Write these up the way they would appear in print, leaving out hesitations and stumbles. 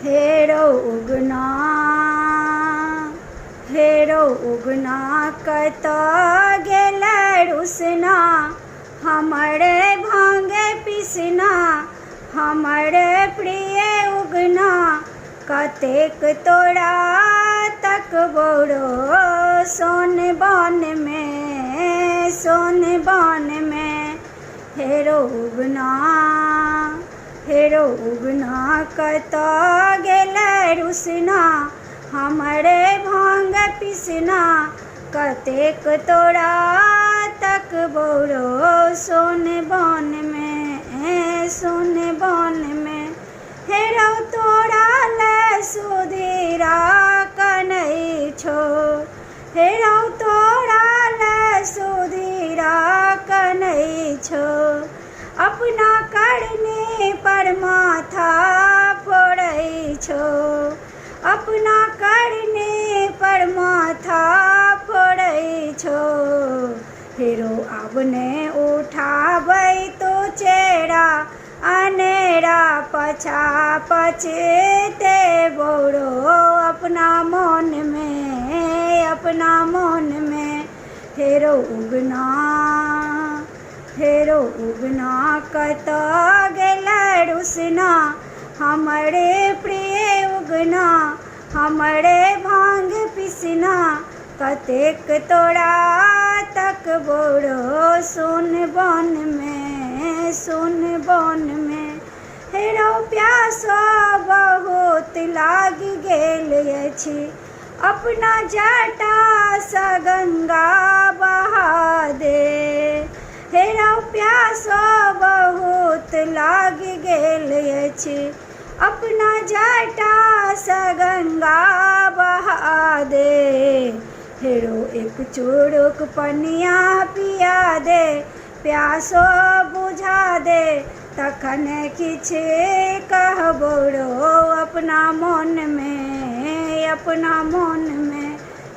हेरो उगना कत गेल रुसना, हमरे भांगे पिसना हमरे प्रिय उगना। कतेक तोरा तक बोरो सोन बन में हेरो उगना कत गेल रुसना, हमरे भांग पिसना। कतेक तोरा तक बोरो सोन बन में हेरो तोरा ले सुधीरा कनै छो, हेरो तोरा ले सुधीरा कनै छो। अपना करने पर माथा फोड़ै छो, अपना करने पर माथा फोड़ै छो। हेरो आबने उठाबै तो चेहरा अनेरा पछा पछते बोरो अपना मन में हेरो उगना कत गेल रुसना, हमरे प्रिय उगना हमरे भांग पिसना। कतेक तोरा तक बोरो सोन बन में हेरो प्यासो बहुत लागी गेल अछि, अपना जटा सँ गंगा बहा दे। हेरो प्यासो बहुत लागी गेल अछि, अपना जटा सँ गंगा बहा दे। हेरो एक चुरुक पनिया पिया दे, प्यासो बुझा दे। तखन किछ कहबो रो अपना मन में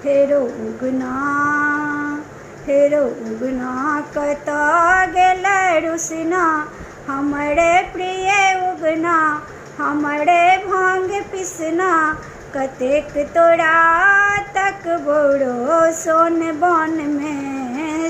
हेरो उगना कत गेल रुसना, हमरे प्रिय उगना हमरे भांग पिसना। कतेक तोरा तक बोरो सोन बन में